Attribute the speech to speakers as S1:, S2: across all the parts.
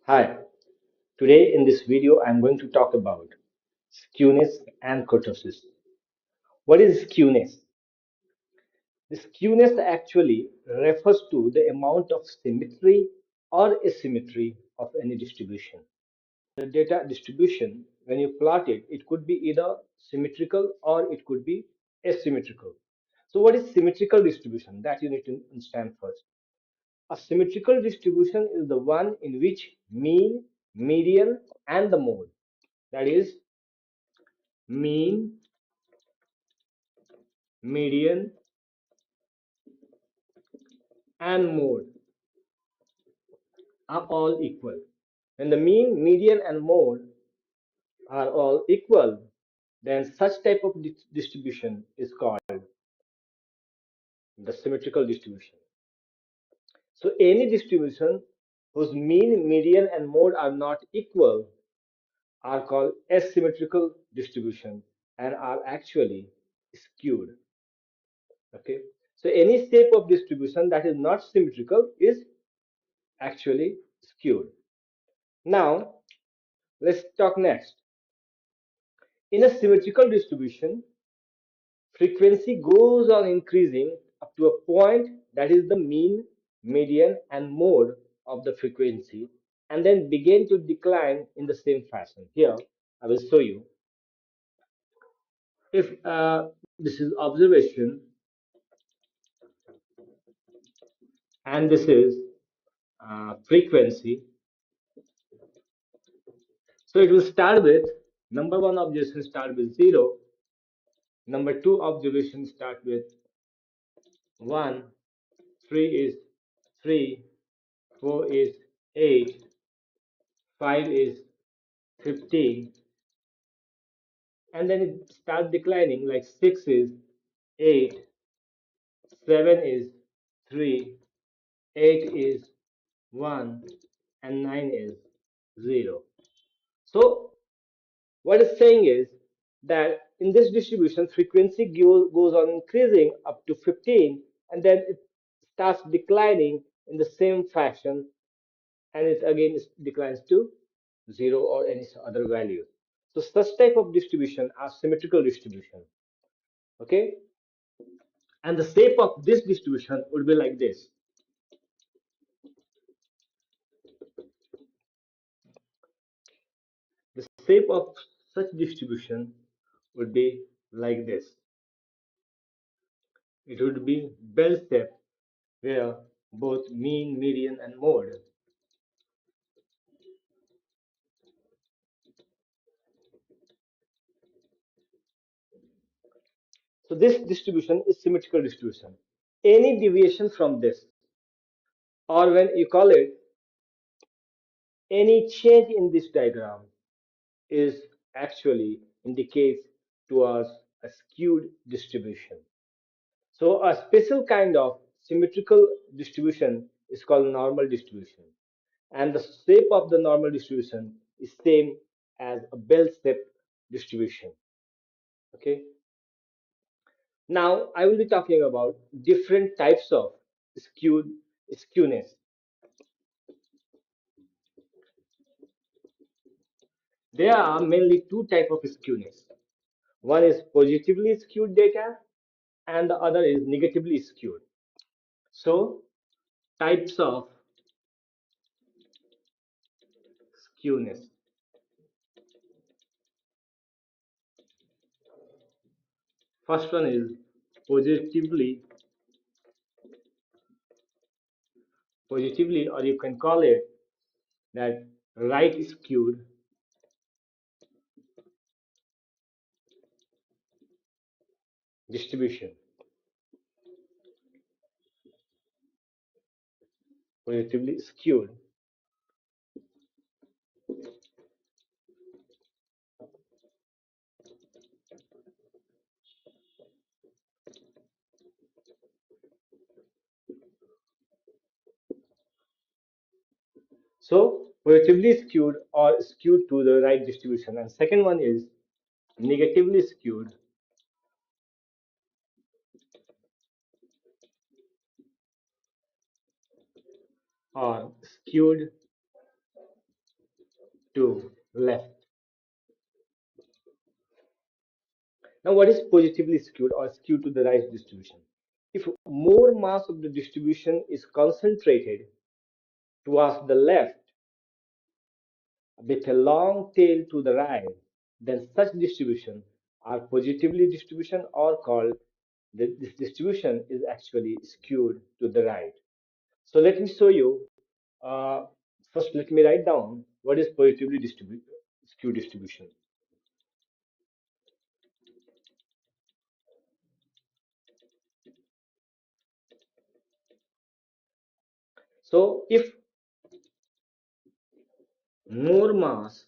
S1: Hi, today in this video I'm going to talk about skewness and kurtosis. What is skewness? The skewness actually refers to the amount of symmetry or asymmetry of any distribution. The data distribution, when you plot it, it could be either symmetrical or it could be asymmetrical. So what is symmetrical distribution? That you need to understand first. A symmetrical distribution is the one in which mean, median, and the mode, that is mean, median, and mode, are all equal. When the mean, median, and mode are all equal, then such type of distribution is called the symmetrical distribution. So any distribution whose mean, median, and mode are not equal are called asymmetrical distribution and are actually skewed. Okay. So any shape of distribution that is not symmetrical is actually skewed. Now let's talk next. In a symmetrical distribution, frequency goes on increasing up to a point that is the mean, median, and mode of the frequency, and then begin to decline in the same fashion. Here, I will show you. If this is observation and this is frequency, so it will start with number one observation start with 0, number two observation start with 1, 3 is 3, 4 is 8, 5 is 15, and then it starts declining like 6 is 8, 7 is 3, 8 is 1, and 9 is 0. So what it's saying is that in this distribution, frequency goes on increasing up to 15, and then it starts declining in the same fashion, and it again declines to 0 or any other value. So such type of distribution are symmetrical distribution. Okay, and the shape of this distribution would be like this. The shape of such distribution would be like this. It would be bell shape where both mean, median, and mode. So this distribution is symmetrical distribution. Any deviation from this, or when you call it any change in this diagram, is actually indicates towards a skewed distribution. So a special kind of symmetrical distribution is called normal distribution. And the shape of the normal distribution is same as a bell-shaped distribution. Okay. Now I will be talking about different types of skewed skewness. There are mainly two types of skewness. One is positively skewed data and the other is negatively skewed. So types of skewness. First one is positively, or you can call it that right skewed distribution. Positively skewed. So positively skewed or skewed to the right distribution. And second one is negatively skewed or skewed to left. Now, what is positively skewed or skewed to the right distribution? If more mass of the distribution is concentrated towards the left with a long tail to the right, then such distribution are positively distribution or called this distribution is actually skewed to the right. So let me show you. Uh, First, let me write down what is positively skewed distribution. So if more mass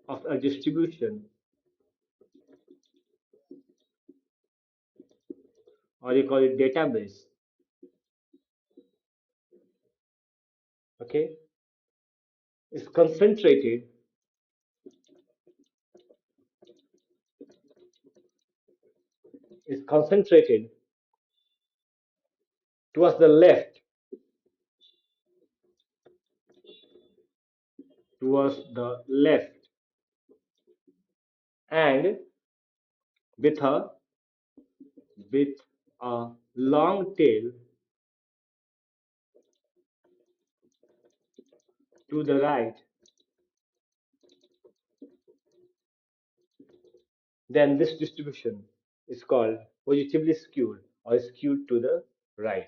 S1: of a distribution, or you call it database, okay, is concentrated towards the left, towards the left, and with a with a long tail to the right, then this distribution is called positively skewed or skewed to the right.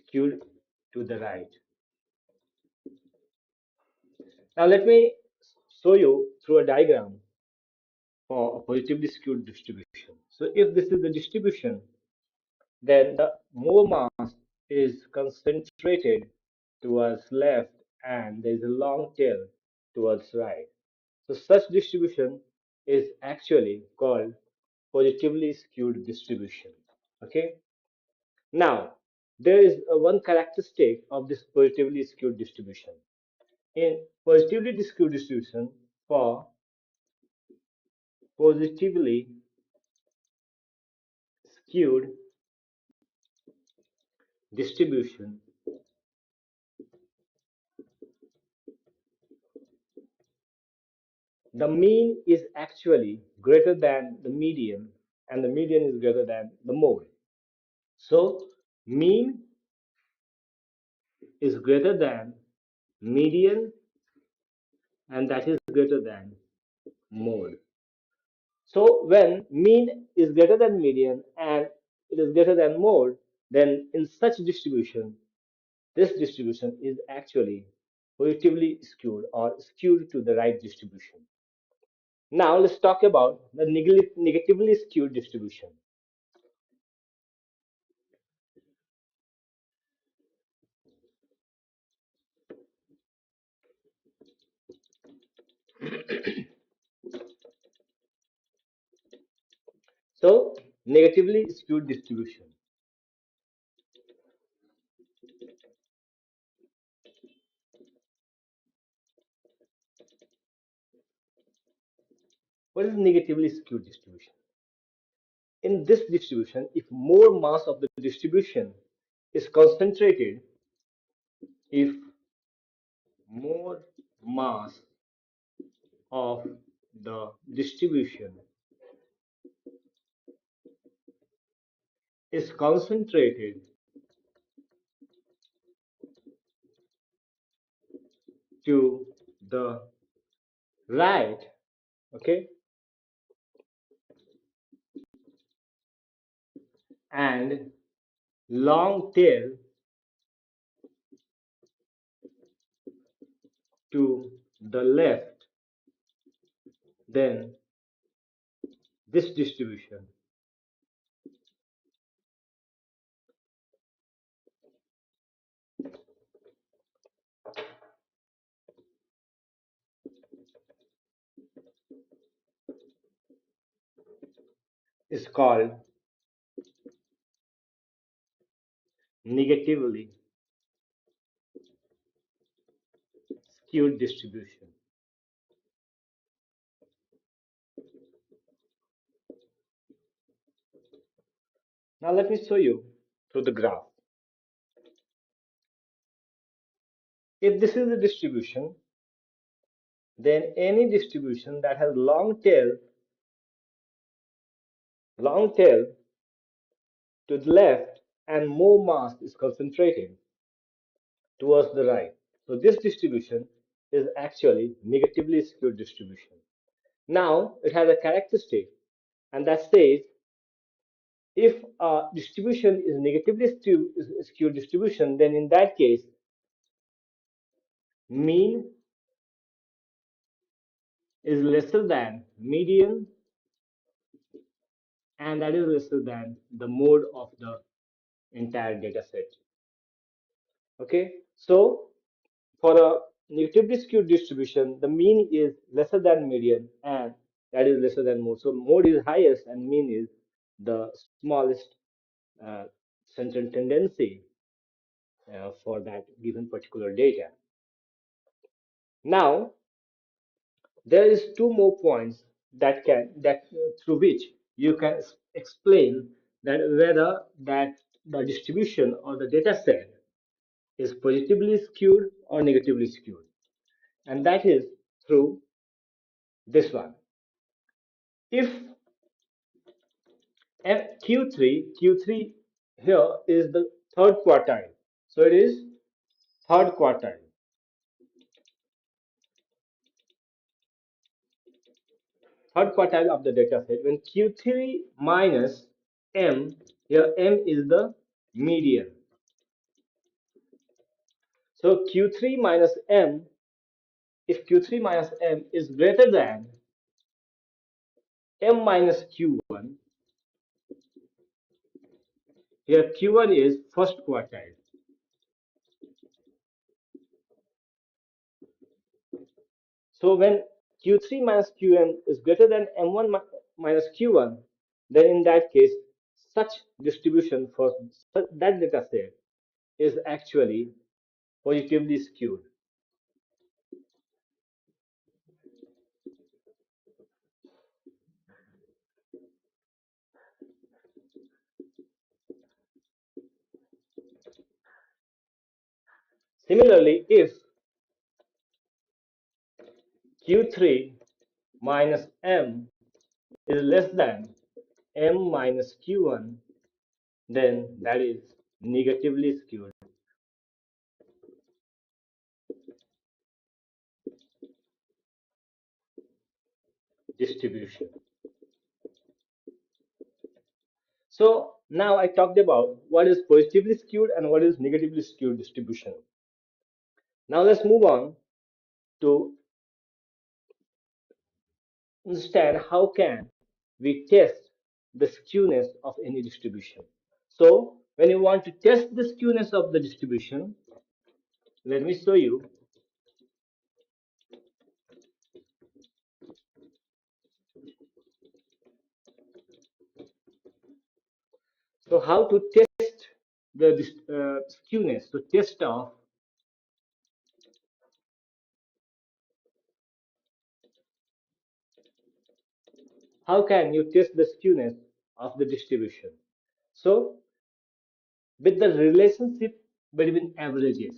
S1: Skewed to the right. Now let me show you through a diagram for a positively skewed distribution. So if this is the distribution, then the more mass is concentrated towards left and there is a long tail towards right. So such distribution is actually called positively skewed distribution. Okay. Now there is one characteristic of this positively skewed distribution. In positively skewed distribution, for positively skewed distribution, the mean is actually greater than the median, and the median is greater than the mode. So, mean is greater than median, and that is greater than mode. So, when mean is greater than median and it is greater than mode, then in such distribution, this distribution is actually positively skewed or skewed to the right distribution. Now let's talk about the negatively skewed distribution. So negatively skewed distribution. What is negatively skewed distribution? In this distribution, if more mass of the distribution is concentrated, if more mass of the distribution is concentrated to the right, okay, and long tail to the left, then this distribution is called negatively skewed distribution. Now let me show you through the graph. If this is the distribution, then any distribution that has long tail to the left and more mass is concentrated towards the right. So this distribution is actually negatively skewed distribution. Now it has a characteristic, and that says if a distribution is negatively skewed distribution, then in that case mean is lesser than median, and that is lesser than the mode of the entire data set. Okay, so for a negatively skewed distribution, the mean is lesser than median, and that is lesser than mode. So mode is highest and mean is the smallest uh, central tendency for that given particular data. Now there is two more points that through which you can explain that whether that the distribution or the data set is positively skewed or negatively skewed, and that is through this one. If Q3 here is the third quartile, so it is third quartile, third quartile of the data set. When Q3 minus M, here M is the median. So Q3 minus M, if Q3 minus M is greater than M minus Q1, here Q1 is first quartile. So when Q3 minus Qm is greater than M1 minus Q1, then in that case, such distribution for that data set is actually positively skewed. Similarly, if Q3 minus M is less than M minus Q1, then that is negatively skewed distribution. So now I talked about what is positively skewed and what is negatively skewed distribution. Now let's move on to understand how can we test the skewness of any distribution. So when you want to test the skewness of the distribution, let me show you. So how to test the skewness, so test of how can you test the skewness of the distribution. So with the relationship between averages.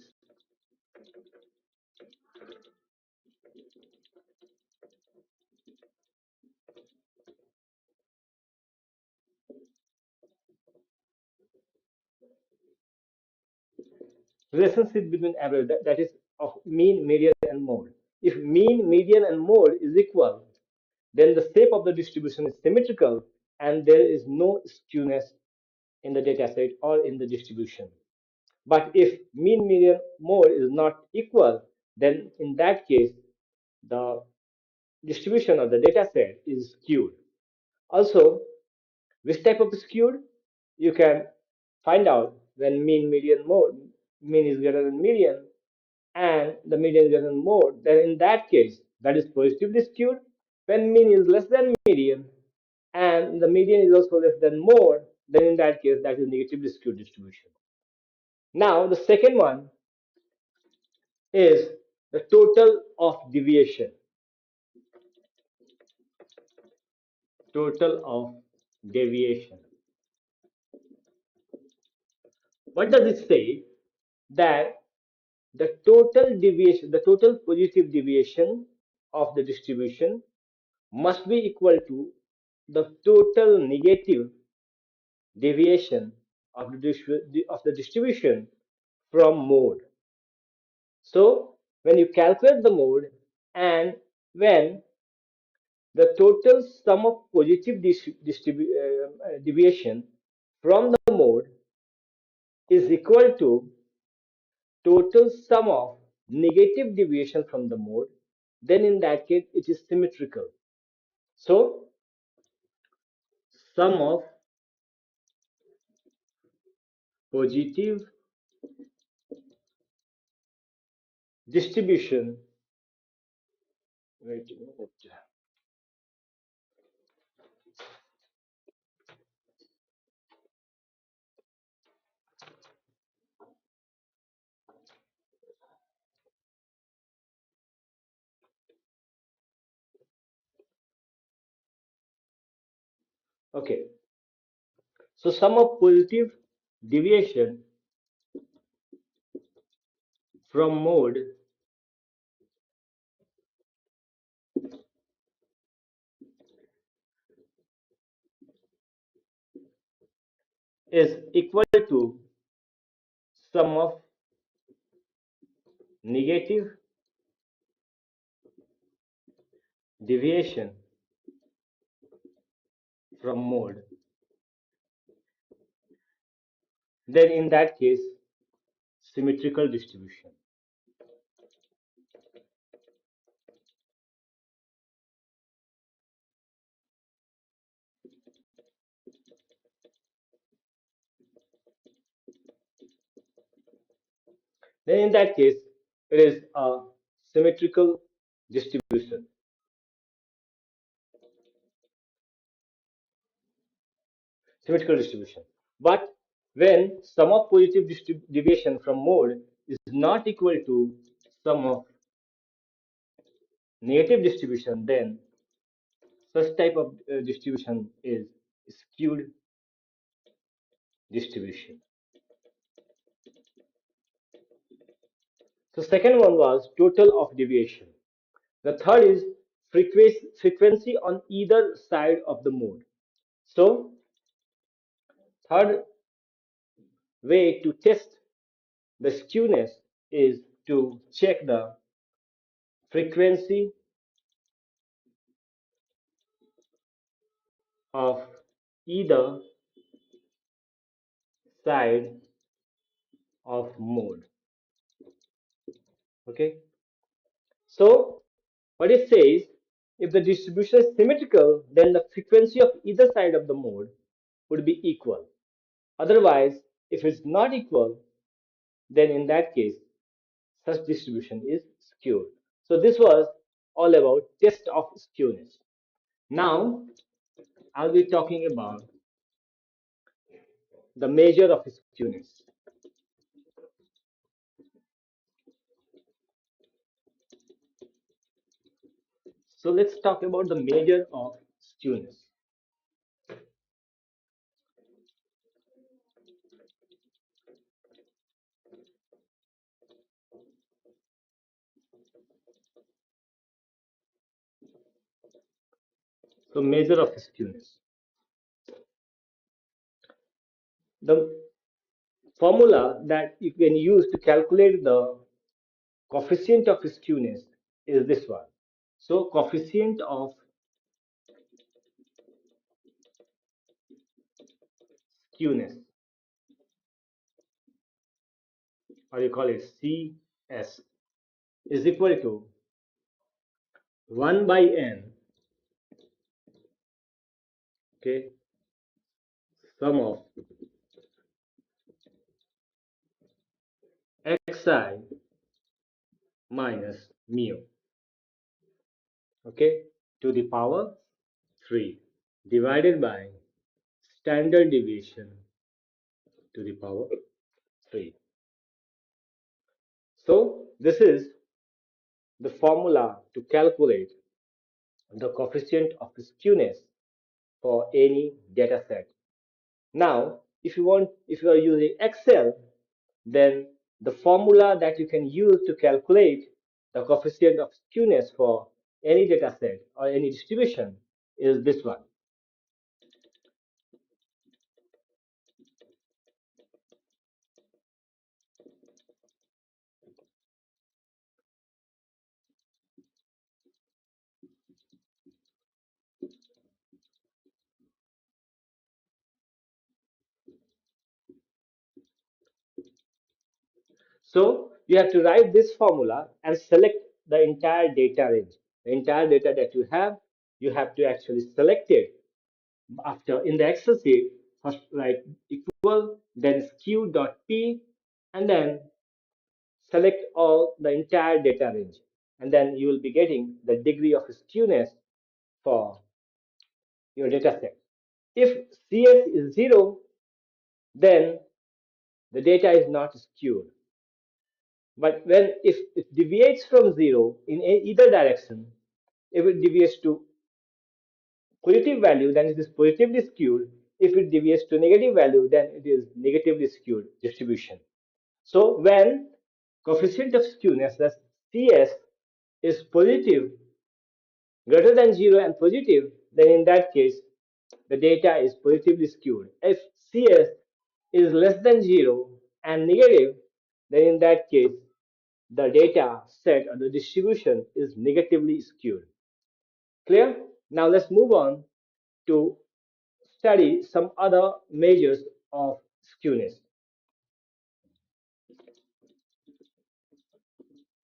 S1: Relationship between average, that is of mean, median, and mode. If mean, median, and mode is equal, then the shape of the distribution is symmetrical and there is no skewness in the data set or in the distribution. But if mean, median, mode is not equal, then in that case, the distribution of the data set is skewed. Also, which type of skewed? You can find out when mean, median, mode, mean is greater than median, and the median is greater than mode, then in that case, that is positively skewed. When mean is less than median and the median is also less than mode, then in that case that is negatively skewed distribution. Now the second one is the total of deviation. Total of deviation. What does it say? That the total deviation, the total positive deviation of the distribution must be equal to the total negative deviation of the distribution from mode. So when you calculate the mode and when the total sum of positive deviation from the mode is equal to total sum of negative deviation from the mode, then in that case it is symmetrical. So sum of positive distribution, wait a minute. Okay, so sum of positive deviation from mode is equal to sum of negative deviation from mode. Then in that case, symmetrical distribution. Then in that case, it is a symmetrical distribution. Symmetrical distribution. But when sum of positive deviation from mode is not equal to sum of negative distribution, then such type of distribution is skewed distribution. So second one was total of deviation. The third is frequency on either side of the mode. So third way to test the skewness is to check the frequency of either side of mode. Okay. So what it says, if the distribution is symmetrical, then the frequency of either side of the mode would be equal. Otherwise, if it's not equal, then in that case, such distribution is skewed. So this was all about test of skewness. Now, I'll be talking about the measure of skewness. So let's talk about the measure of skewness. So measure of skewness. The formula that you can use to calculate the coefficient of skewness is this one. So coefficient of skewness, or you call it CS, is equal to 1 by n, okay, sum of xi minus mu, okay, to the power 3 divided by standard deviation to the power 3. So this is the formula to calculate the coefficient of skewness for any data set. Now, if you are using Excel, then the formula that you can use to calculate the coefficient of skewness for any data set or any distribution is this one. So you have to write this formula and select the entire data range. The entire data that you have to actually select it. After in the Excel sheet, first write equal, then skew.p, and then select all the entire data range. And then you will be getting the degree of skewness for your data set. If CS is 0, then the data is not skewed. But if it deviates from 0 in either direction, if it deviates to positive value, then it is positively skewed. If it deviates to negative value, then it is negatively skewed distribution. So when coefficient of skewness, that's CS, is positive, greater than 0 and positive, then in that case, the data is positively skewed. If CS is less than 0 and negative, then in that case, the data set or the distribution is negatively skewed. Clear? Now let's move on to study some other measures of skewness.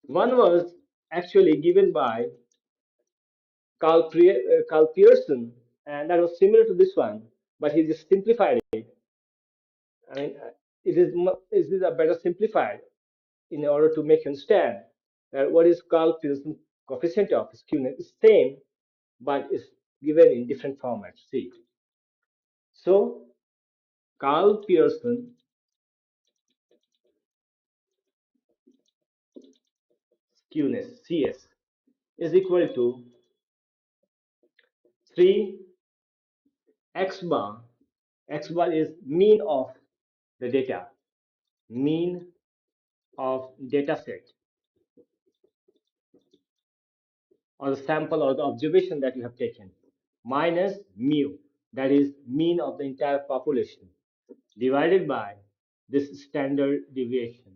S1: One was actually given by Carl Pearson, and that was similar to this one, but he just simplified it. I mean, it is a better simplified in order to make you understand that what is Carl Pearson coefficient of skewness is same, but is given in different formats. See, so Carl Pearson skewness CS is equal to 3 x bar. X bar is mean of the data, mean of data set, or the sample or the observation that you have taken, minus mu, that is mean of the entire population, divided by this standard deviation.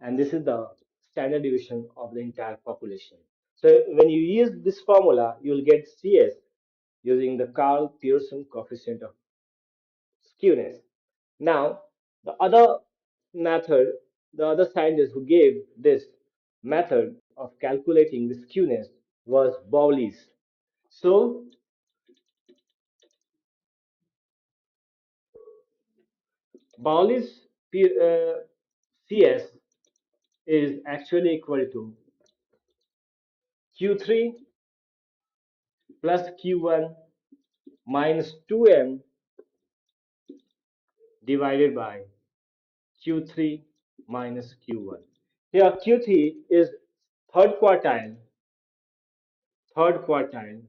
S1: And this is the standard deviation of the entire population. So when you use this formula, you will get CS using the Carl Pearson coefficient of skewness. Now, the other method, the other scientist who gave this method of calculating the skewness was Bowley's. So, Bowley's CS is actually equal to Q3 plus Q1 minus 2m divided by Q3 minus Q1. Here, Q3 is third quartile, third quartile.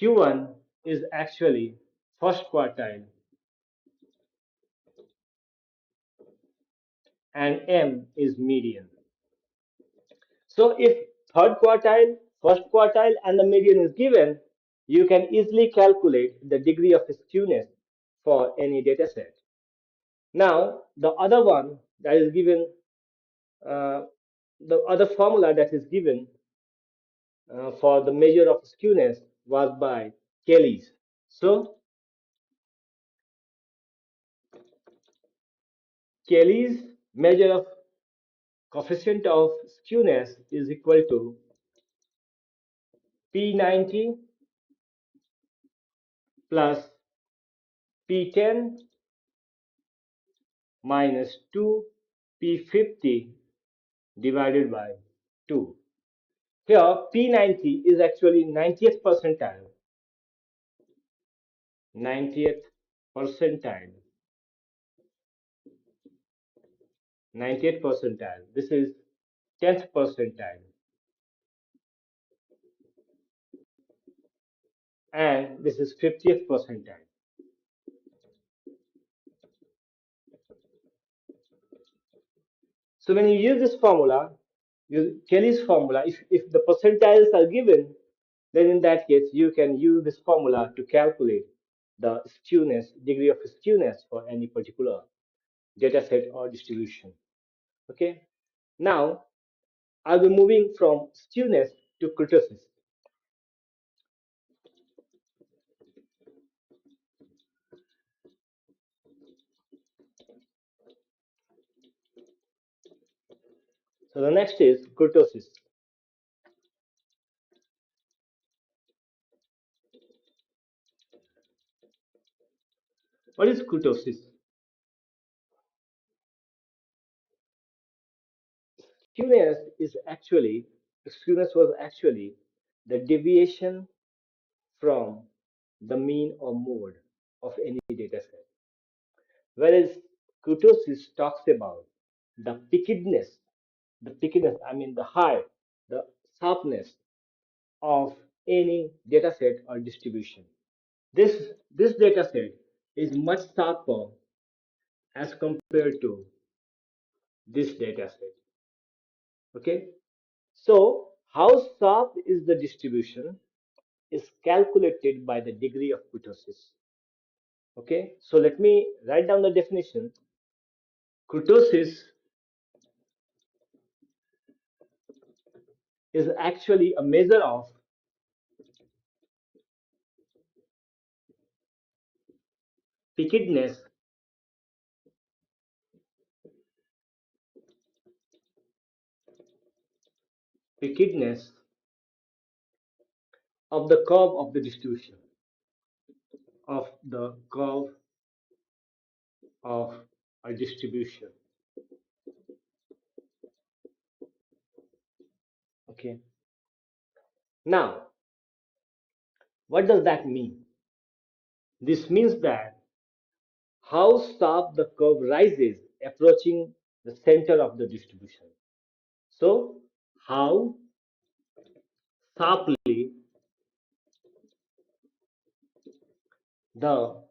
S1: Q1 is actually first quartile, and M is median. So if third quartile, first quartile, and the median is given, you can easily calculate the degree of skewness for any data set. Now, the other one that is given, uh, the other formula that is given for the measure of skewness was by Kelly's. So, Kelly's measure of coefficient of skewness is equal to P90 plus P10 minus 2 P50 divided by 2. Here, P90 is actually 90th percentile. 90th percentile. 90th percentile. This is 10th percentile. And this is 50th percentile. So when you use this formula, use Kelly's formula, if the percentiles are given, then in that case, you can use this formula to calculate the skewness, degree of skewness for any particular data set or distribution. Okay. Now, I'll be moving from skewness to kurtosis. So the next is kurtosis. What is kurtosis? Skewness was actually the deviation from the mean or mode of any data set. Whereas kurtosis talks about I mean the height, the sharpness of any data set or distribution. This data set is much sharper as compared to this data set. Okay, so how sharp is the distribution is calculated by the degree of kurtosis. Okay, so let me write down the definition. Kurtosis is actually a measure of pickedness pickedness of the curve of the distribution of the curve of a distribution. Okay, now what does that mean? This means that how sharp the curve rises approaching the center of the distribution. So how sharply the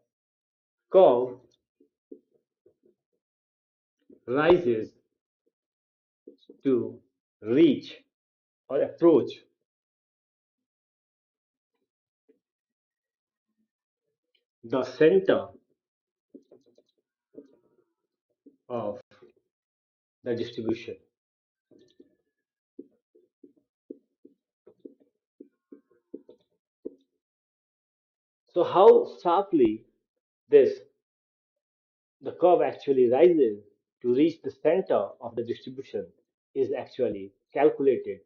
S1: curve rises to reach or approach the center of the distribution. So how sharply this the curve actually rises to reach the center of the distribution is actually calculated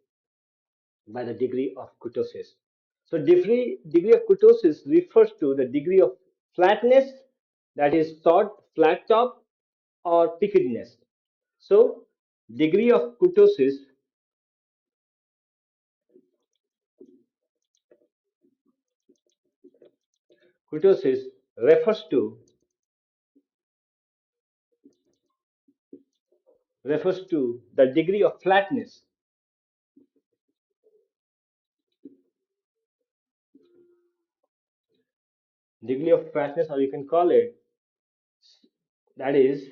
S1: by the degree of kurtosis. So degree of kurtosis refers to the degree of flatness, that is short, flat top, or pickedness. So degree of kurtosis refers to the degree of flatness, or you can call it, that is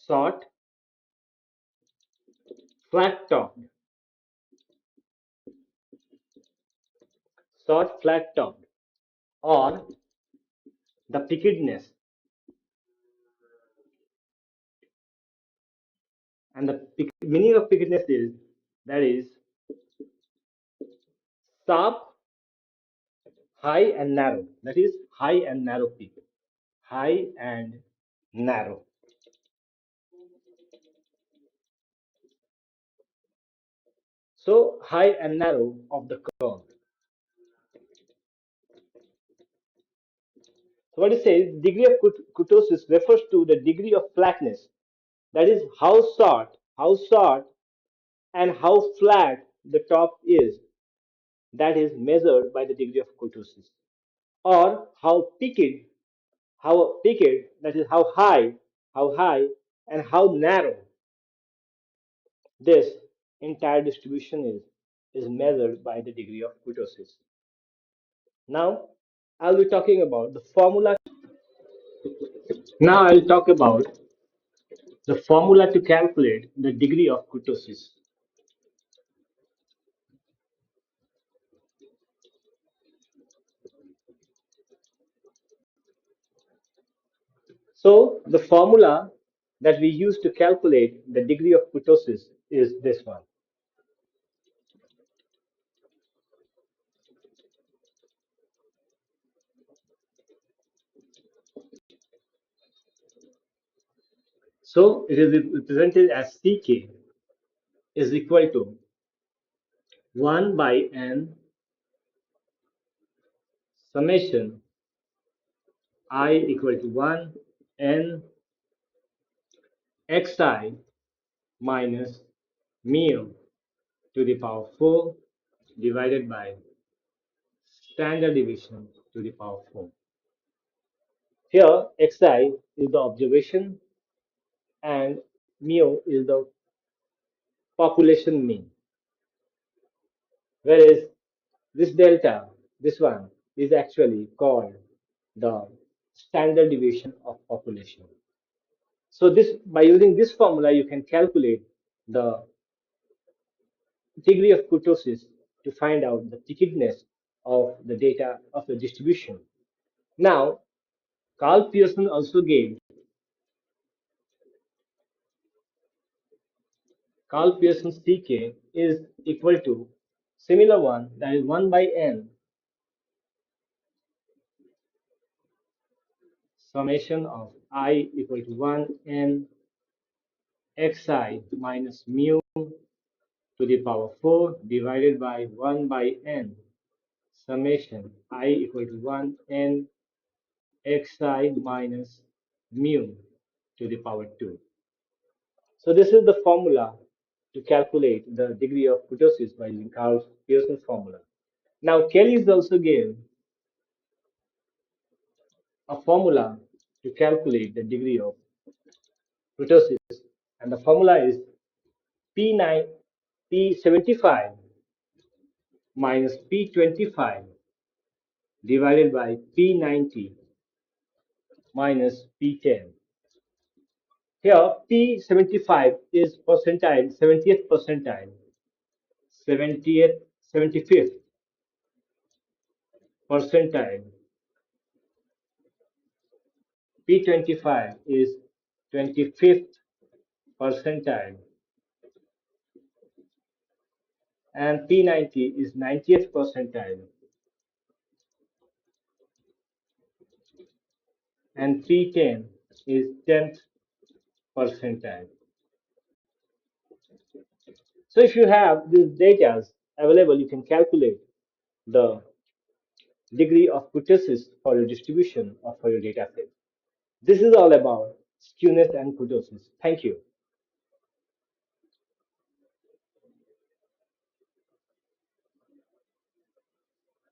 S1: short, flat top, flat top, or the pickedness. And the meaning of pickedness is, that is sharp, high and narrow. That is high and narrow peak. High and narrow. So high and narrow of the curve. So what it says, degree of kurtosis refers to the degree of flatness That is how short and how flat the top is. That is measured by the degree of kurtosis. Or how peaked, that is how high and how narrow this entire distribution is measured by the degree of kurtosis. Now, I'll be talking about the formula. Now, I'll talk about the formula to calculate the degree of kurtosis. So, the formula that we use to calculate the degree of kurtosis is this one. So, it is represented as Ck is equal to 1 by n summation I equal to 1 n xi minus mu to the power 4 divided by standard deviation to the power 4. Here, xi is the observation and mu is the population mean. Whereas this delta, this one, is actually called the standard deviation of population. So this, by using this formula, you can calculate the degree of kurtosis to find out the thickness of the data of the distribution. Now, Carl Pearson also gave Carl Pearson's Ck is equal to similar one, that is 1 by n summation of I equal to 1 n xi minus mu to the power 4 divided by 1 by n summation I equal to 1 n xi minus mu to the power 2. So this is the formula to calculate the degree of kurtosis by using Carl Pearson's formula. Now Kelly's also gave a formula to calculate the degree of kurtosis, and the formula is P9 P75 minus P25 divided by P90 minus P10. Here P75 is percentile, 70th percentile, 70th, 75th percentile. P25 is 25th percentile, and P90 is 90th percentile, and P10 is 10th percentile. So if you have these data available, you can calculate the degree of kurtosis for your distribution or for your data set. This is all about skewness and kurtosis. Thank you.